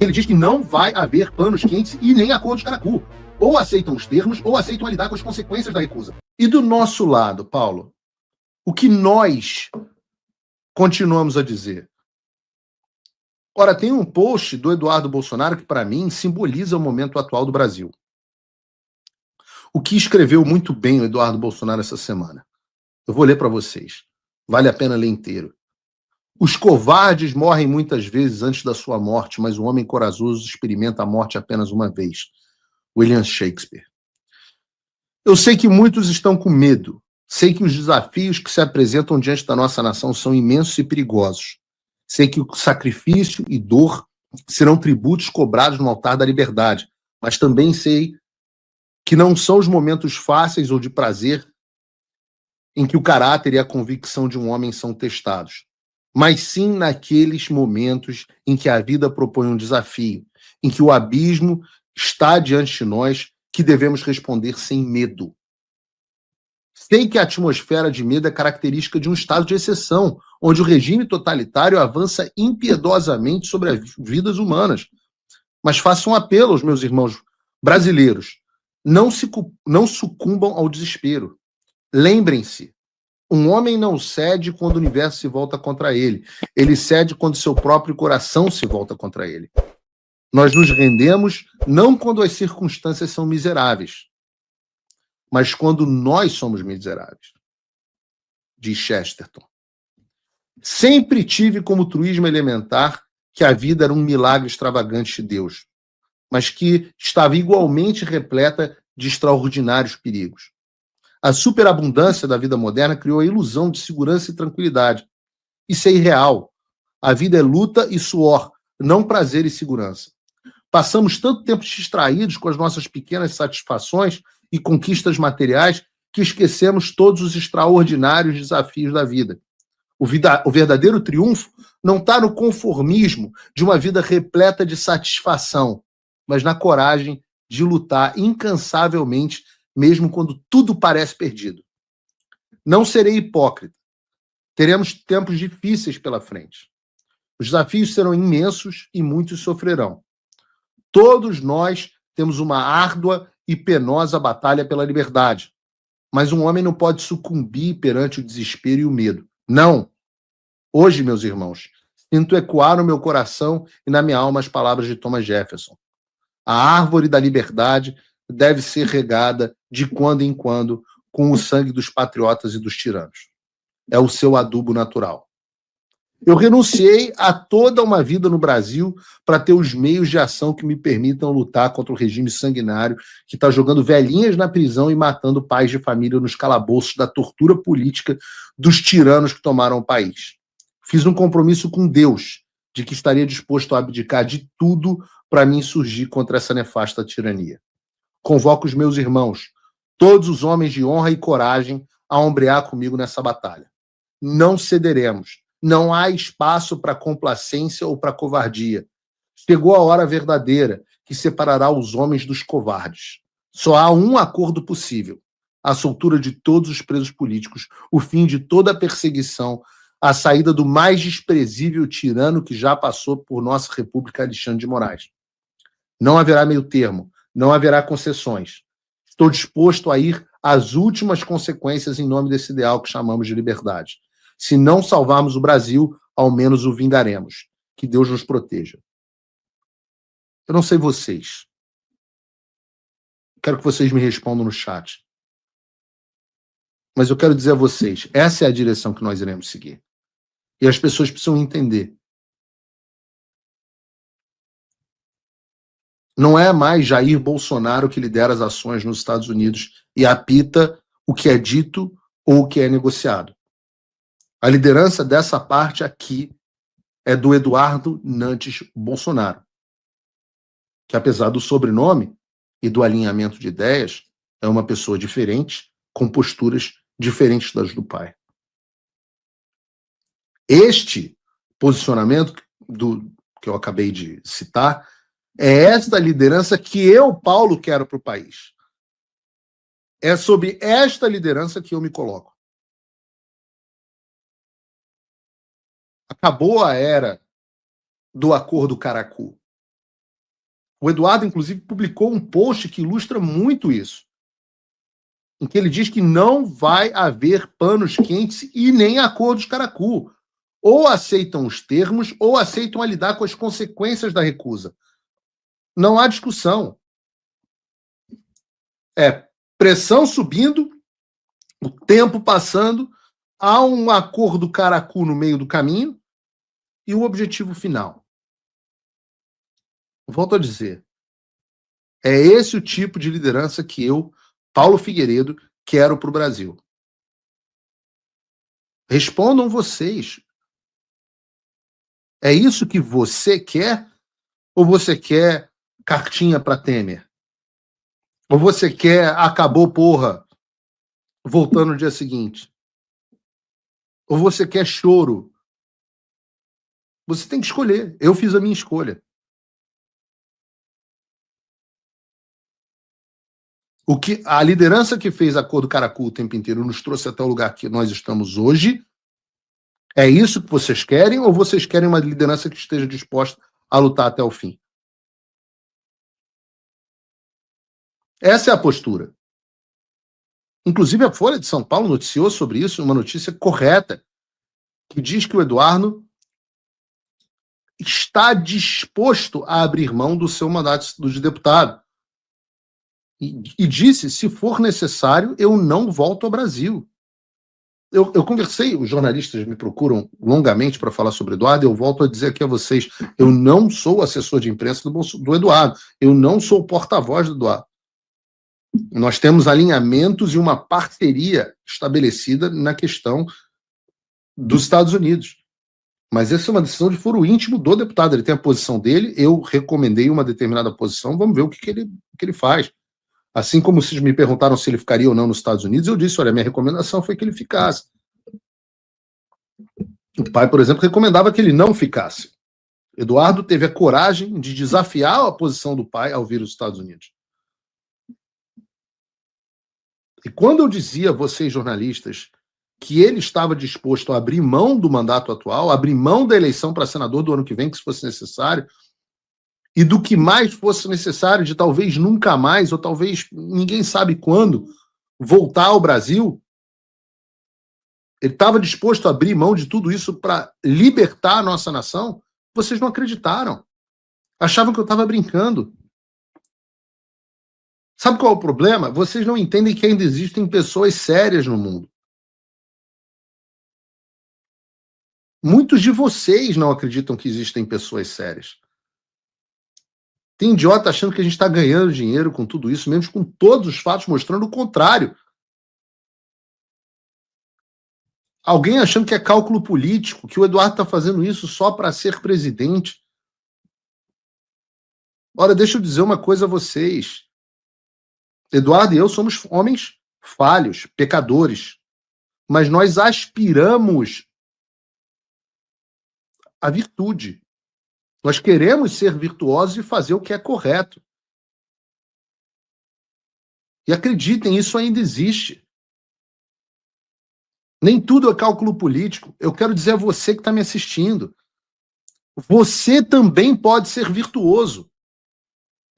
Ele diz que não vai haver panos quentes e nem acordos de Caracu. Ou aceitam os termos, ou aceitam lidar com as consequências da recusa. E do nosso lado, Paulo, o que nós continuamos a dizer? Ora, tem um post do Eduardo Bolsonaro que, para mim, simboliza o momento atual do Brasil. O que escreveu muito bem o Eduardo Bolsonaro essa semana. Eu vou ler para vocês. Vale a pena ler inteiro. Os covardes morrem muitas vezes antes da sua morte, mas o homem corajoso experimenta a morte apenas uma vez. William Shakespeare. Eu sei que muitos estão com medo. Sei que os desafios que se apresentam diante da nossa nação são imensos e perigosos. Sei que o sacrifício e dor serão tributos cobrados no altar da liberdade, mas também sei que não são os momentos fáceis ou de prazer em que o caráter e a convicção de um homem são testados, mas sim naqueles momentos em que a vida propõe um desafio, em que o abismo está diante de nós, que devemos responder sem medo. Sei que a atmosfera de medo é característica de um estado de exceção, onde o regime totalitário avança impiedosamente sobre as vidas humanas. Mas faço um apelo aos meus irmãos brasileiros: não sucumbam ao desespero. Lembrem-se, um homem não cede quando o universo se volta contra ele. Ele cede quando seu próprio coração se volta contra ele. Nós nos rendemos não quando as circunstâncias são miseráveis, mas quando nós somos miseráveis, diz Chesterton. Sempre tive como truísmo elementar que a vida era um milagre extravagante de Deus, mas que estava igualmente repleta de extraordinários perigos. A superabundância da vida moderna criou a ilusão de segurança e tranquilidade. Isso é irreal. A vida é luta e suor, não prazer e segurança. Passamos tanto tempo distraídos com as nossas pequenas satisfações e conquistas materiais que esquecemos todos os extraordinários desafios da vida. O verdadeiro triunfo não está no conformismo de uma vida repleta de satisfação, mas na coragem de lutar incansavelmente, mesmo quando tudo parece perdido. Não serei hipócrita. Teremos tempos difíceis pela frente. Os desafios serão imensos e muitos sofrerão. Todos nós temos uma árdua e penosa batalha pela liberdade. Mas um homem não pode sucumbir perante o desespero e o medo. Não. Hoje, meus irmãos, sinto ecoar no meu coração e na minha alma as palavras de Thomas Jefferson. A árvore da liberdade deve ser regada de quando em quando com o sangue dos patriotas e dos tiranos. É o seu adubo natural. Eu renunciei a toda uma vida no Brasil para ter os meios de ação que me permitam lutar contra o regime sanguinário que está jogando velhinhas na prisão e matando pais de família nos calabouços da tortura política dos tiranos que tomaram o país. Fiz um compromisso com Deus de que estaria disposto a abdicar de tudo para me insurgir contra essa nefasta tirania. Convoco os meus irmãos, todos os homens de honra e coragem, a ombrear comigo nessa batalha. Não cederemos. Não há espaço para complacência ou para covardia. Chegou a hora verdadeira que separará os homens dos covardes. Só há um acordo possível: a soltura de todos os presos políticos, o fim de toda a perseguição, a saída do mais desprezível tirano que já passou por nossa República, Alexandre de Moraes. Não haverá meio termo, não haverá concessões. Estou disposto a ir às últimas consequências em nome desse ideal que chamamos de liberdade. Se não salvarmos o Brasil, ao menos o vingaremos. Que Deus nos proteja. Eu não sei vocês. Quero que vocês me respondam no chat. Mas eu quero dizer a vocês, essa é a direção que nós iremos seguir. E as pessoas precisam entender. Não é mais Jair Bolsonaro que lidera as ações nos Estados Unidos e apita o que é dito ou o que é negociado. A liderança dessa parte aqui é do Eduardo Nantes Bolsonaro, que apesar do sobrenome e do alinhamento de ideias, é uma pessoa diferente, com posturas diferentes das do pai. Este posicionamento que eu acabei de citar é esta liderança que eu, Paulo, quero para o país. É sobre esta liderança que eu me coloco. Acabou a era do acordo Caracu. O Eduardo, inclusive, publicou um post que ilustra muito isso, em que ele diz que não vai haver panos quentes e nem acordos caracu. Ou aceitam os termos, ou aceitam a lidar com as consequências da recusa. Não há discussão. É pressão subindo, o tempo passando, há um acordo caracu no meio do caminho e o objetivo final. Volto a dizer, é esse o tipo de liderança que eu, Paulo Figueiredo, quero para o Brasil. Respondam vocês. É isso que você quer? Ou você quer cartinha para Temer? Ou você quer acabou, porra, voltando no dia seguinte? Ou você quer choro? Você tem que escolher. Eu fiz a minha escolha. O que a liderança que fez a cor do caracu o tempo inteiro nos trouxe até o lugar que nós estamos hoje. É isso que vocês querem? Ou vocês querem uma liderança que esteja disposta a lutar até o fim? Essa é a postura. Inclusive, a Folha de São Paulo noticiou sobre isso, uma notícia correta, que diz que o Eduardo está disposto a abrir mão do seu mandato de deputado. E disse, se for necessário, eu não volto ao Brasil. Eu conversei, os jornalistas me procuram longamente para falar sobre o Eduardo, eu volto a dizer aqui a vocês, eu não sou assessor de imprensa do Eduardo, eu não sou o porta-voz do Eduardo. Nós temos alinhamentos e uma parceria estabelecida na questão dos Estados Unidos. Mas essa é uma decisão de foro íntimo do deputado. Ele tem a posição dele, eu recomendei uma determinada posição, vamos ver o que ele faz. Assim como vocês me perguntaram se ele ficaria ou não nos Estados Unidos, eu disse, olha, minha recomendação foi que ele ficasse. O pai, por exemplo, recomendava que ele não ficasse. Eduardo teve a coragem de desafiar a posição do pai ao vir aos Estados Unidos. E quando eu dizia a vocês, jornalistas, que ele estava disposto a abrir mão do mandato atual, abrir mão da eleição para senador do ano que vem, que se fosse necessário, e do que mais fosse necessário, de talvez nunca mais, ou talvez ninguém sabe quando, voltar ao Brasil, ele estava disposto a abrir mão de tudo isso para libertar a nossa nação, vocês não acreditaram. Achavam que eu estava brincando. Sabe qual é o problema? Vocês não entendem que ainda existem pessoas sérias no mundo. Muitos de vocês não acreditam que existem pessoas sérias. Tem idiota achando que a gente está ganhando dinheiro com tudo isso, mesmo com todos os fatos mostrando o contrário. Alguém achando que é cálculo político, que o Eduardo está fazendo isso só para ser presidente. Ora, deixa eu dizer uma coisa a vocês. Eduardo e eu somos homens falhos, pecadores, mas nós aspiramos à virtude. Nós queremos ser virtuosos e fazer o que é correto. E acreditem, isso ainda existe. Nem tudo é cálculo político. Eu quero dizer a você que está me assistindo, você também pode ser virtuoso.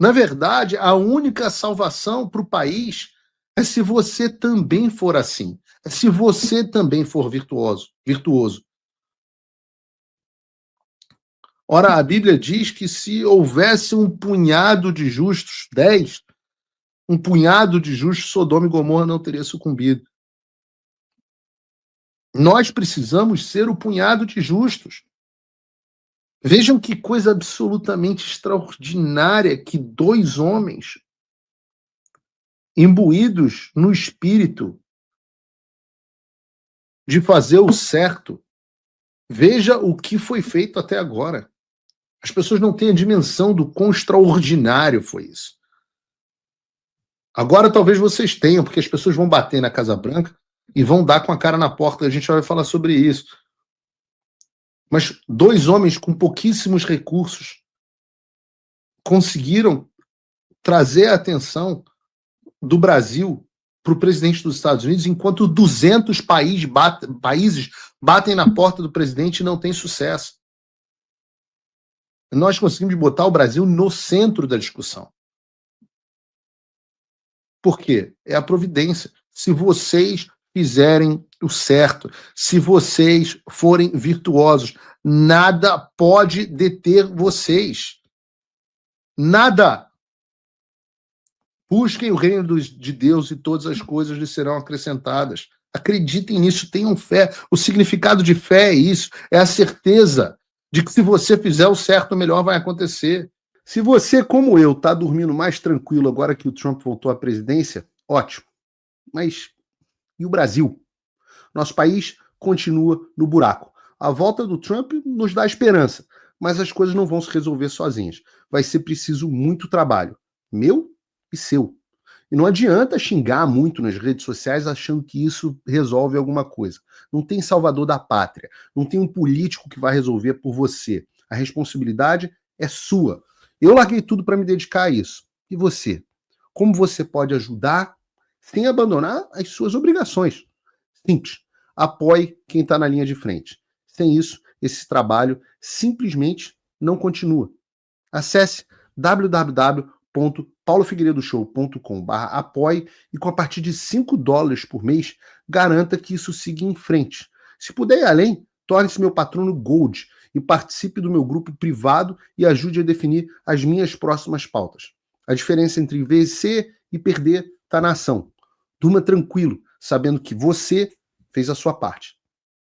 Na verdade, a única salvação para o país é se você também for assim. É se você também for virtuoso. Ora, a Bíblia diz que se houvesse um punhado de justos, 10, um punhado de justos, Sodoma e Gomorra não teria sucumbido. Nós precisamos ser o punhado de justos. Vejam que coisa absolutamente extraordinária que dois homens imbuídos no espírito de fazer o certo. Veja o que foi feito até agora. As pessoas não têm a dimensão do quão extraordinário foi isso. Agora talvez vocês tenham, porque as pessoas vão bater na Casa Branca e vão dar com a cara na porta. A gente vai falar sobre isso. Mas dois homens com pouquíssimos recursos conseguiram trazer a atenção do Brasil para o presidente dos Estados Unidos, enquanto 200 países batem na porta do presidente e não tem sucesso. Nós conseguimos botar o Brasil no centro da discussão. Por quê? É a providência. Se vocês fizerem o certo, se vocês forem virtuosos, nada pode deter vocês. Nada. Busquem o reino de Deus e todas as coisas lhes serão acrescentadas. Acreditem nisso, tenham fé. O significado de fé é isso, é a certeza de que se você fizer o certo, o melhor vai acontecer. Se você, como eu, está dormindo mais tranquilo agora que o Trump voltou à presidência, ótimo. Mas e o Brasil? Nosso país continua no buraco. A volta do Trump nos dá esperança, mas as coisas não vão se resolver sozinhas. Vai ser preciso muito trabalho, meu e seu. E não adianta xingar muito nas redes sociais achando que isso resolve alguma coisa. Não tem salvador da pátria, não tem um político que vai resolver por você. A responsabilidade é sua. Eu larguei tudo para me dedicar a isso. E você? Como você pode ajudar sem abandonar as suas obrigações? Simples. Apoie quem está na linha de frente. Sem isso, esse trabalho simplesmente não continua. Acesse www.paulofigueiredoshow.com/apoie e com a partir de $5 por mês, garanta que isso siga em frente. Se puder ir além, torne-se meu patrono Gold e participe do meu grupo privado e ajude a definir as minhas próximas pautas. A diferença entre vencer e perder está na ação. Durma tranquilo, sabendo que você fez a sua parte.